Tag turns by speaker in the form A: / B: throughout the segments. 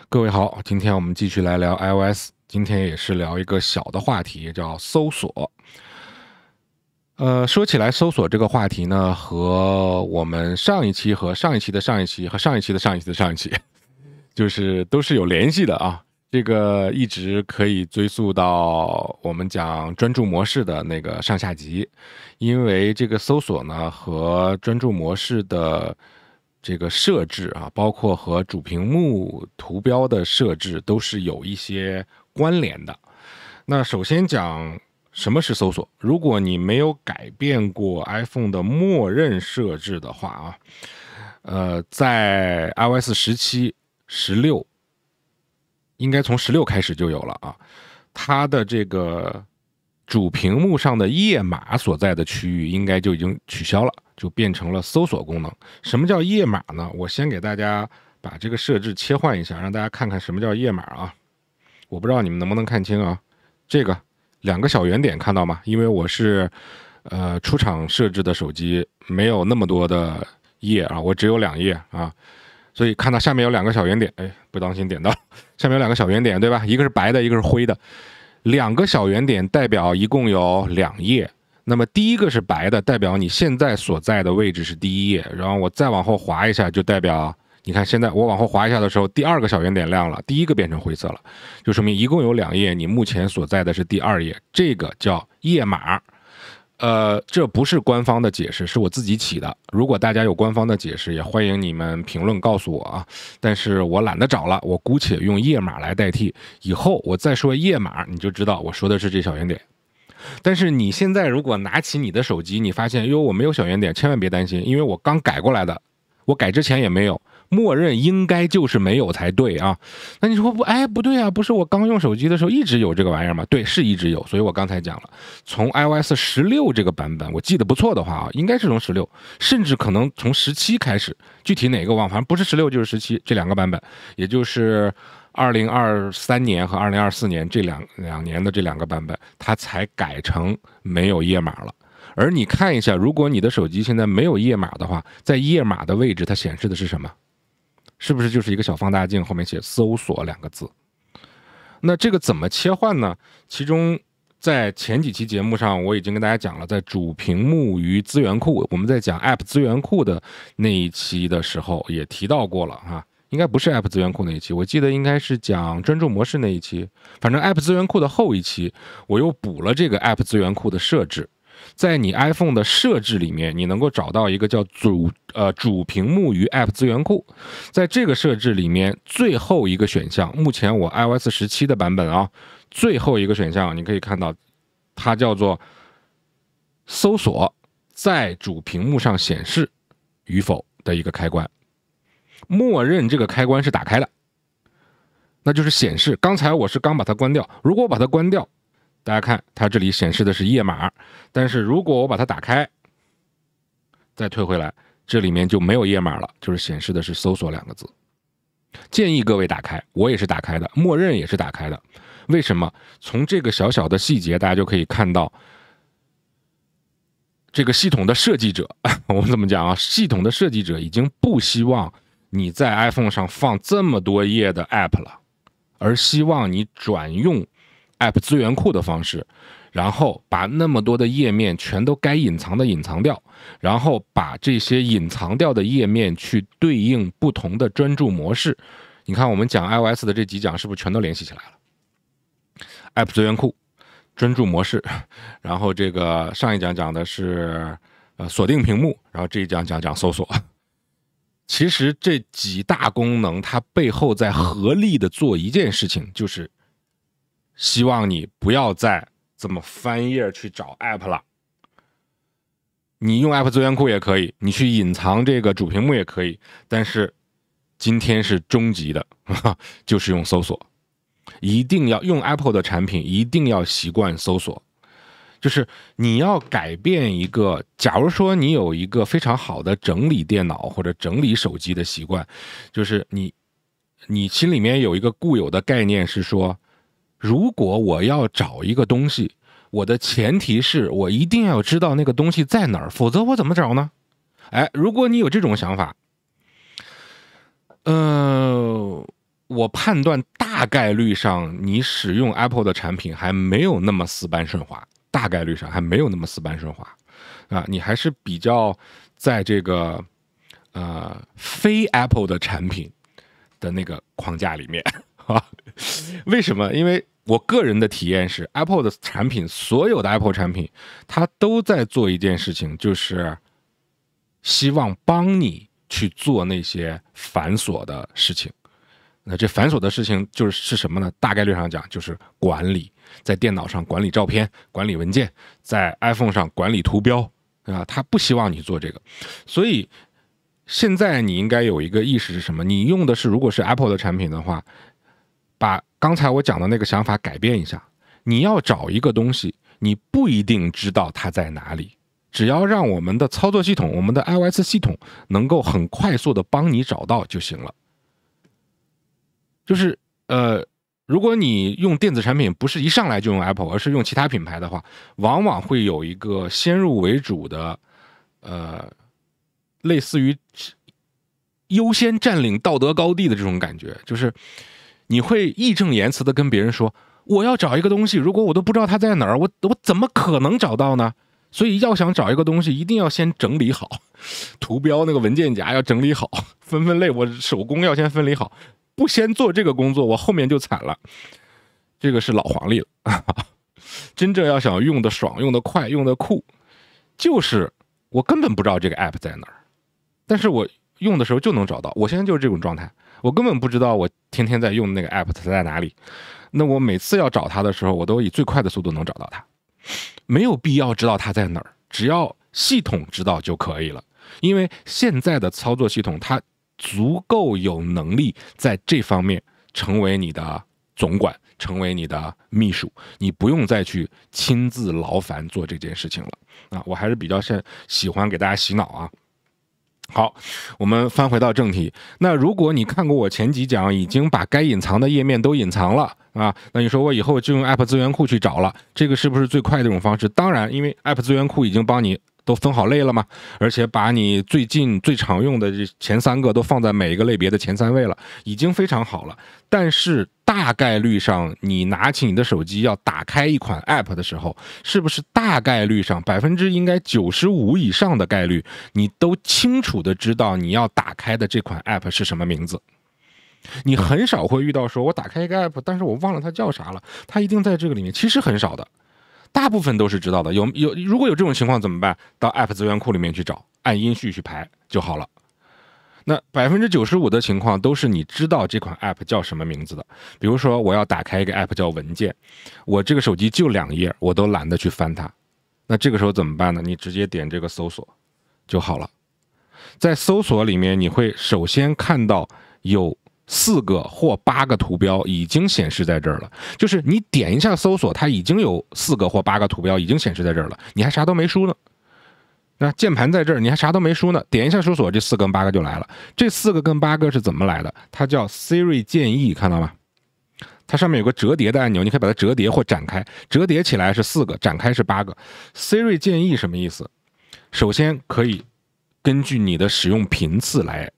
A: 各位好，今天我们继续来聊 iOS，今天也是聊一个小的话题，叫搜索。说起来搜索这个话题呢，和我们上一期和上一期的上一期和上一期的上一期的上一期，就是都是有联系的啊。这个一直可以追溯到我们讲专注模式的那个上下集，因为这个搜索呢和专注模式的这个设置啊，包括和主屏幕图标的设置都是有一些关联的。那首先讲什么是搜索，如果你没有改变过 iPhone 的默认设置的话啊，在 iOS 17、16。应该从16开始就有了啊，它的这个主屏幕上的页码所在的区域应该就已经取消了，就变成了搜索功能。什么叫页码呢？我先给大家把这个设置切换一下，让大家看看什么叫页码啊。我不知道你们能不能看清啊，这个2个小圆点看到吗？因为我是出厂设置的手机，没有那么多的页啊，我只有2页啊。所以看到下面有2个小圆点，哎，不当心点到，下面有2个小圆点，对吧？一个是白的，一个是灰的，2个小圆点代表一共有2页。那么第一个是白的，代表你现在所在的位置是第1页，然后我再往后滑一下，就代表你看现在我往后滑一下的时候，第2个小圆点亮了，第1个变成灰色了，就说明一共有2页，你目前所在的是第2页，这个叫页码。这不是官方的解释，是我自己起的。如果大家有官方的解释，也欢迎你们评论告诉我啊。但是我懒得找了，我姑且用页码来代替。以后我再说页码，你就知道我说的是这小圆点。但是你现在如果拿起你的手机，你发现哟我没有小圆点，千万别担心，因为我刚改过来的，我改之前也没有。默认应该就是没有才对啊，那你说不对啊，不是我刚用手机的时候一直有这个玩意儿吗？对，是一直有，所以我刚才讲了，从 iOS 16这个版本，我记得不错的话啊，应该是从16，甚至可能从17开始，具体哪个忘，反正不是16就是17，这2个版本，也就是2023年和2024年这两年的这2个版本，它才改成没有页码了。而你看一下，如果你的手机现在没有页码的话，在页码的位置它显示的是什么？是不是就是一个小放大镜，后面写搜索2个字？那这个怎么切换呢？其中在前几期节目上我已经跟大家讲了，在主屏幕与资源库，我们在讲 App 资源库的那一期的时候也提到过了哈，应该不是 App 资源库那一期，我记得应该是讲专注模式那一期，反正 App 资源库的后一期我又补了这个 App 资源库的设置。在你 iPhone 的设置里面，你能够找到一个叫主屏幕与 App 资源库。在这个设置里面，最后一个选项，目前我 iOS 17的版本啊，最后一个选项你可以看到，它叫做搜索在主屏幕上显示与否的一个开关。默认这个开关是打开的，那就是显示。刚才我是刚把它关掉，如果我把它关掉，大家看，它这里显示的是页码，但是如果我把它打开，再退回来，这里面就没有页码了，就是显示的是搜索2个字。建议各位打开，我也是打开的，默认也是打开的。为什么？从这个小小的细节，大家就可以看到，这个系统的设计者，我们怎么讲啊？系统的设计者已经不希望你在 iPhone 上放这么多页的 App 了，而希望你转用App 资源库的方式，然后把那么多的页面全都该隐藏的隐藏掉，然后把这些隐藏掉的页面去对应不同的专注模式。你看我们讲 iOS 的这几讲是不是全都联系起来了？ App 资源库、专注模式，然后这个上一讲讲的是锁定屏幕，然后这一讲讲搜索。其实这几大功能它背后在合力的做一件事情，就是希望你不要再这么翻页去找 App 了。你用 App 资源库也可以，你去隐藏这个主屏幕也可以，但是今天是终极的，就是用搜索。一定要用 Apple 的产品，一定要习惯搜索。就是你要改变一个，假如说你有一个非常好的整理电脑或者整理手机的习惯，就是你心里面有一个固有的概念是说，如果我要找一个东西，我的前提是我一定要知道那个东西在哪儿，否则我怎么找呢？如果你有这种想法，我判断大概率上你使用 Apple 的产品还没有那么丝般顺滑，大概率上还没有那么丝般顺滑啊，你还是比较在这个非 Apple 的产品的那个框架里面啊。为什么？因为我个人的体验是 Apple 的产品，所有的 Apple 产品它都在做一件事情，就是希望帮你去做那些繁琐的事情。那这繁琐的事情是什么呢？大概率上讲就是管理，在电脑上管理照片、管理文件，在 iPhone 上管理图标啊，他不希望你做这个。所以现在你应该有一个意识是什么？你用的是如果是 Apple 的产品的话，把刚才我讲的那个想法改变一下。你要找一个东西，你不一定知道它在哪里，只要让我们的操作系统，我们的 iOS 系统能够很快速的帮你找到就行了。就是如果你用电子产品不是一上来就用 Apple， 而是用其他品牌的话，往往会有一个先入为主的类似于优先占领道德高地的这种感觉，就是你会义正言辞的跟别人说，我要找一个东西，如果我都不知道它在哪儿，我怎么可能找到呢？所以要想找一个东西，一定要先整理好图标，那个文件夹要整理好，分类，我手工要先分离好。不先做这个工作，我后面就惨了。这个是老黄历了。真正要想用的爽、用的快、用的酷，就是我根本不知道这个 app 在哪儿，但是我用的时候就能找到。我现在就是这种状态，我根本不知道我天天在用的那个 app 它在哪里。那我每次要找它的时候，我都以最快的速度能找到它，没有必要知道它在哪儿，只要系统知道就可以了。因为现在的操作系统它足够有能力在这方面成为你的总管，成为你的秘书，你不用再去亲自劳烦做这件事情了啊！我还是比较喜欢给大家洗脑啊。好，我们翻回到正题。那如果你看过我前几讲，已经把该隐藏的页面都隐藏了啊，那你说我以后就用 App 资源库去找了，这个是不是最快的一种方式？当然，因为 App 资源库已经帮你都分好类了嘛，而且把你最近最常用的这前3个都放在每一个类别的前3位了，已经非常好了。但是大概率上，你拿起你的手机要打开一款 app 的时候，是不是大概率上应该95%以上的概率，你都清楚的知道你要打开的这款 app 是什么名字？你很少会遇到说我打开一个 app， 但是我忘了它叫啥了，它一定在这个里面，其实很少的。大部分都是知道的，如果有这种情况怎么办？到 App 资源库里面去找，按音序去排就好了。那95%的情况都是你知道这款 App 叫什么名字的。比如说我要打开一个 App 叫文件，我这个手机就2页，我都懒得去翻它。那这个时候怎么办呢？你直接点这个搜索就好了。在搜索里面，你会首先看到有4个或8个图标已经显示在这儿了，就是你点一下搜索，它已经有4个或8个图标已经显示在这儿了，你还啥都没输呢。那键盘在这儿，你还啥都没输呢，点一下搜索，这4个跟8个就来了。这4个跟8个是怎么来的？它叫 Siri 建议，看到吗？它上面有个折叠的按钮，你可以把它折叠或展开，折叠起来是4个，展开是8个。Siri 建议什么意思？首先可以根据你的使用频次来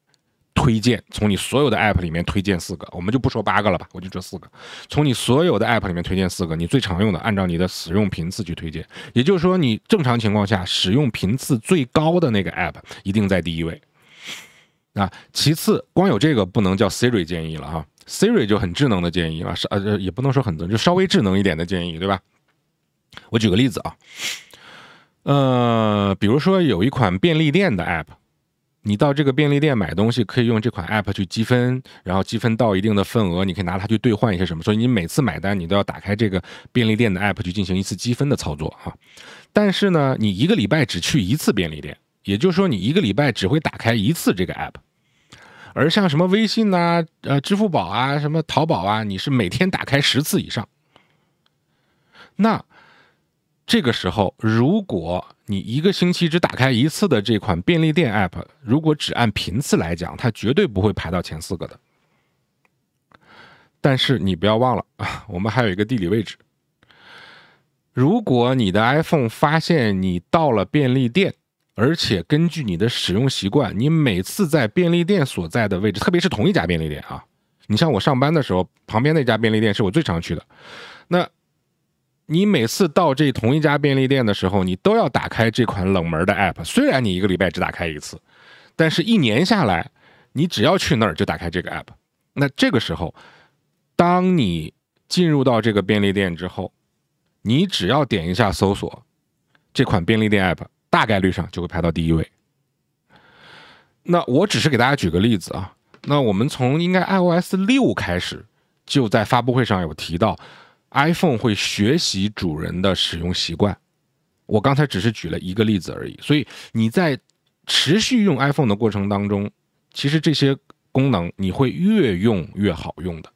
A: 推荐，从你所有的 app 里面推荐4个，我们就不说8个了吧，我就这4个，从你所有的 app 里面推荐4个，你最常用的按照你的使用频次去推荐。也就是说，你正常情况下使用频次最高的那个 app 一定在第1位。啊，其次，光有这个不能叫 Siri 建议了哈 ，Siri 就很智能的建议了，也不能说很智能，就稍微智能一点的建议，对吧？我举个例子啊，比如说有一款便利店的 app。你到这个便利店买东西，可以用这款 app 去积分，然后积分到一定的份额，你可以拿它去兑换一些什么。所以你每次买单，你都要打开这个便利店的 app 去进行一次积分的操作哈。但是呢，你1个礼拜只去1次便利店，也就是说你1个礼拜只会打开1次这个 app。而像什么微信啊、支付宝啊、什么淘宝啊，你是每天打开10次以上。那这个时候，如果你1个星期只打开1次的这款便利店 app， 如果只按频次来讲，它绝对不会排到前4个的。但是你不要忘了啊，我们还有一个地理位置。如果你的 iPhone 发现你到了便利店，而且根据你的使用习惯，你每次在便利店所在的位置，特别是同一家便利店啊，你像我上班的时候，旁边那家便利店是我最常去的。那你每次到这同一家便利店的时候，你都要打开这款冷门的 app， 虽然你一个礼拜只打开一次，但是一年下来，你只要去那儿就打开这个 app。那这个时候，当你进入到这个便利店之后，你只要点一下搜索，这款便利店 app 大概率上就会排到第一位。那我只是给大家举个例子啊，那我们从应该 iOS 6开始就在发布会上有提到 iPhone 会学习主人的使用习惯，我刚才只是举了一个例子而已。所以你在持续用 iPhone 的过程当中，其实这些功能你会越用越好用的。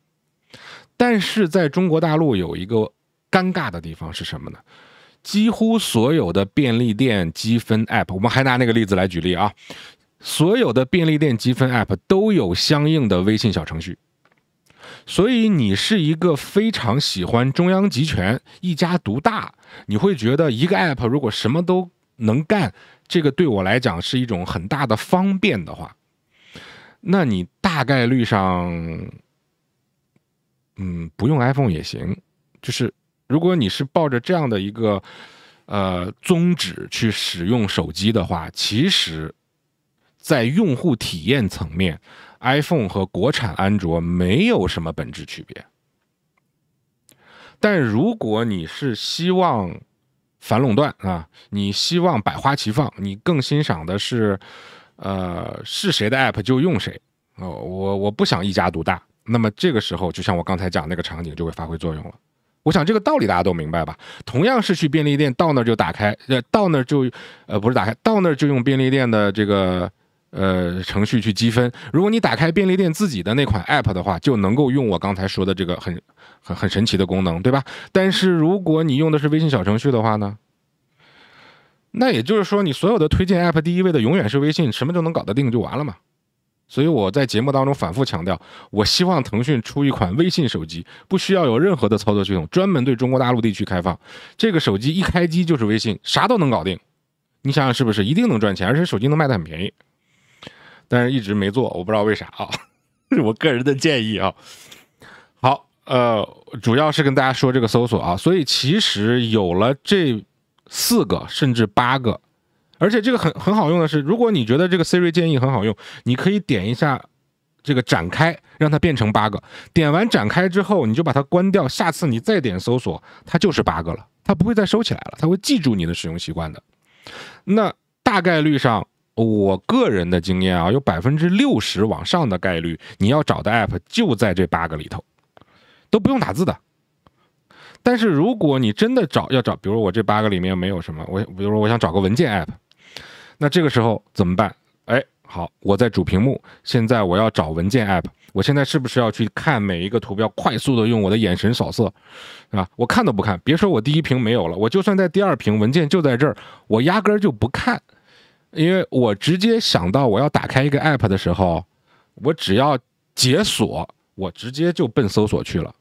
A: 但是在中国大陆有一个尴尬的地方是什么呢？几乎所有的便利店积分 app， 我们还拿那个例子来举例啊，所有的便利店积分 app 都有相应的微信小程序。所以你是一个非常喜欢中央集权、一家独大，你会觉得一个 app 如果什么都能干，这个对我来讲是一种很大的方便的话，那你大概率上不用 iPhone 也行。就是如果你是抱着这样的一个宗旨去使用手机的话，其实在用户体验层面 iPhone 和国产安卓没有什么本质区别。但如果你是希望反垄断啊，你希望百花齐放，你更欣赏的是是谁的 app 就用谁，我不想一家独大，那么这个时候就像我刚才讲那个场景就会发挥作用了。我想这个道理大家都明白吧？同样是去便利店，到那儿就打开，到那儿就不是打开，到那儿就用便利店的这个程序去积分。如果你打开便利店自己的那款 app 的话，就能够用我刚才说的这个很神奇的功能，对吧？但是如果你用的是微信小程序的话呢，那也就是说你所有的推荐 app 第一位的永远是微信，什么就能搞得定就完了嘛。所以我在节目当中反复强调，我希望腾讯出一款微信手机，不需要有任何的操作系统，专门对中国大陆地区开放。这个手机一开机就是微信，啥都能搞定。你想想是不是一定能赚钱，而且手机能卖得很便宜。但是一直没做，我不知道为啥啊，是我个人的建议啊。好，主要是跟大家说这个搜索啊，所以其实有了这4个甚至8个。而且这个很好用的是，如果你觉得这个 Siri 建议很好用，你可以点一下这个展开，让它变成8个。点完展开之后，你就把它关掉，下次你再点搜索，它就是8个了，它不会再收起来了，它会记住你的使用习惯的。那大概率上，我个人的经验啊，有60%往上的概率，你要找的 app 就在这8个里头，都不用打字的。但是如果你真的要找，比如我这8个里面没有什么，比如说我想找个文件 app。那这个时候怎么办？好，我在主屏幕，现在我要找文件 app， 我现在是不是要去看每一个图标，快速的用我的眼神扫射，啊？我看都不看，别说我第一屏没有了，我就算在第2屏文件就在这儿，我压根儿就不看，因为我直接想到我要打开一个 app 的时候，我只要解锁，我直接就奔搜索去了。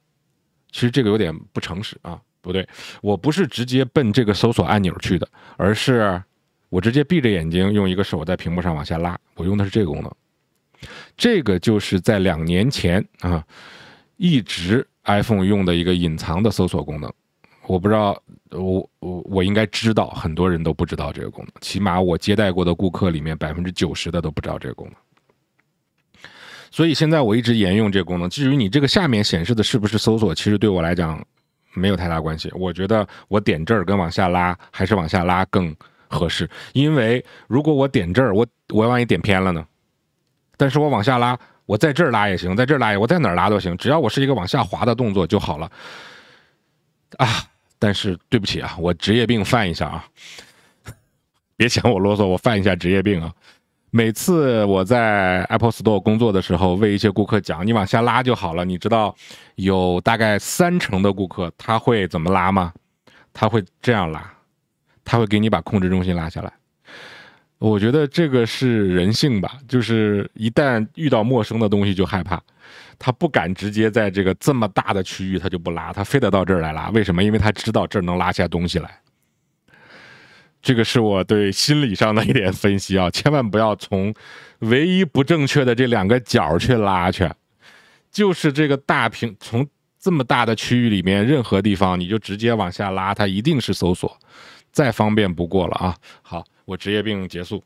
A: 其实这个有点不诚实啊，不对，我不是直接奔这个搜索按钮去的，而是我直接闭着眼睛用一个手在屏幕上往下拉，我用的是这个功能。这个就是在2年前啊，一直 iPhone 用的一个隐藏的搜索功能。我不知道，我应该知道，很多人都不知道这个功能，起码我接待过的顾客里面90%的都不知道这个功能。所以现在我一直沿用这个功能。至于你这个下面显示的是不是搜索，其实对我来讲没有太大关系。我觉得我点这儿跟往下拉还是往下拉更合适，因为如果我点这儿，我万一点偏了呢？但是我往下拉，我在这儿拉也行，在这儿拉也，我在哪儿拉都行，只要我是一个往下滑的动作就好了啊。但是对不起啊，我职业病犯一下啊，别嫌我啰嗦，我犯一下职业病啊。每次我在 Apple Store 工作的时候，为一些顾客讲，你往下拉就好了。你知道有大概30%的顾客他会怎么拉吗？他会这样拉，他会给你把控制中心拉下来。我觉得这个是人性吧，就是一旦遇到陌生的东西就害怕，他不敢直接在这个这么大的区域他就不拉，他非得到这儿来拉。为什么？因为他知道这儿能拉下东西来。这个是我对心理上的一点分析啊，千万不要从唯一不正确的这2个角去拉去，就是这个大屏，从这么大的区域里面，任何地方你就直接往下拉，它一定是搜索，再方便不过了啊。好，我职业病结束。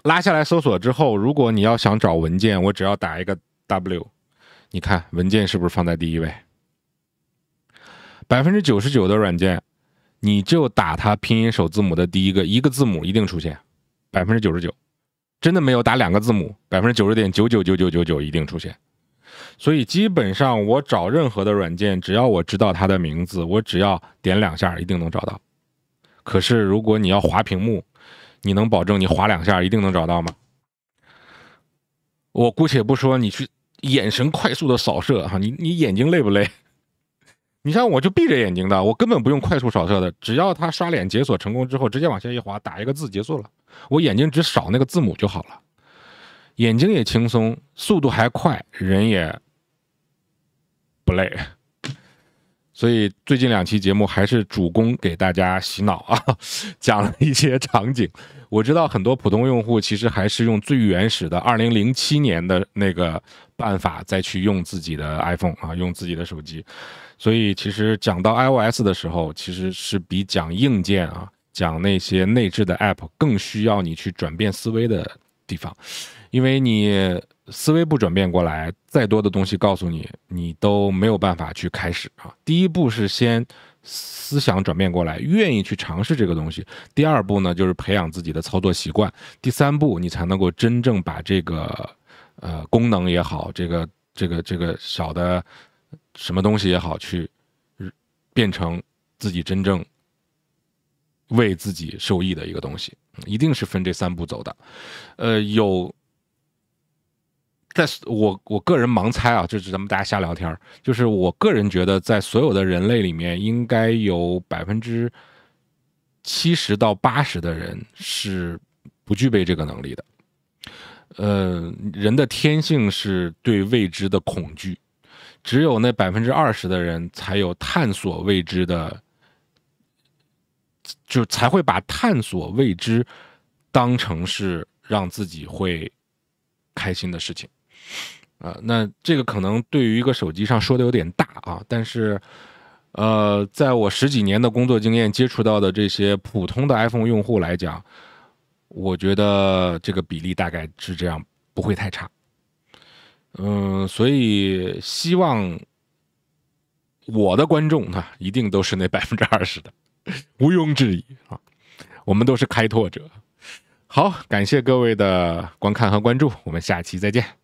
A: 拉下来搜索之后，如果你要想找文件，我只要打一个 W， 你看文件是不是放在第一位？99%的软件，你就打它拼音首字母的第一个字母一定出现，99%，真的没有打2个字母，90.999999一定出现。所以基本上我找任何的软件，只要我知道它的名字，我只要点2下一定能找到。可是如果你要滑屏幕，你能保证你滑2下一定能找到吗？我姑且不说你去眼神快速的扫射哈，你眼睛累不累？你像我就闭着眼睛的，我根本不用快速扫射的，只要他刷脸解锁成功之后，直接往下一滑，打一个字结束了，我眼睛只扫那个字母就好了，眼睛也轻松，速度还快，人也不累。所以最近2期节目还是主攻给大家洗脑啊，讲了一些场景。我知道很多普通用户其实还是用最原始的2007年的那个办法再去用自己的 iPhone 啊，用自己的手机。所以其实讲到 iOS 的时候，其实是比讲硬件啊，讲那些内置的 App 更需要你去转变思维的地方，因为你思维不转变过来，再多的东西告诉你，你都没有办法去开始啊。第一步是先思想转变过来，愿意去尝试这个东西。第2步呢，就是培养自己的操作习惯。第3步，你才能够真正把这个功能也好，这个小的什么东西也好，去变成自己真正为自己受益的一个东西。一定是分这3步走的。在我个人盲猜啊，这是咱们大家瞎聊天，就是我个人觉得，在所有的人类里面，应该有70%到80%的人是不具备这个能力的。人的天性是对未知的恐惧，只有那20%的人才有探索未知的，就才会把探索未知当成是让自己会开心的事情。那这个可能对于一个手机上说的有点大啊，但是在我10几年的工作经验接触到的这些普通的 iPhone 用户来讲，我觉得这个比例大概是这样，不会太差。所以希望我的观众呢，一定都是那20%的，毋庸置疑啊，我们都是开拓者。好，感谢各位的观看和关注，我们下期再见。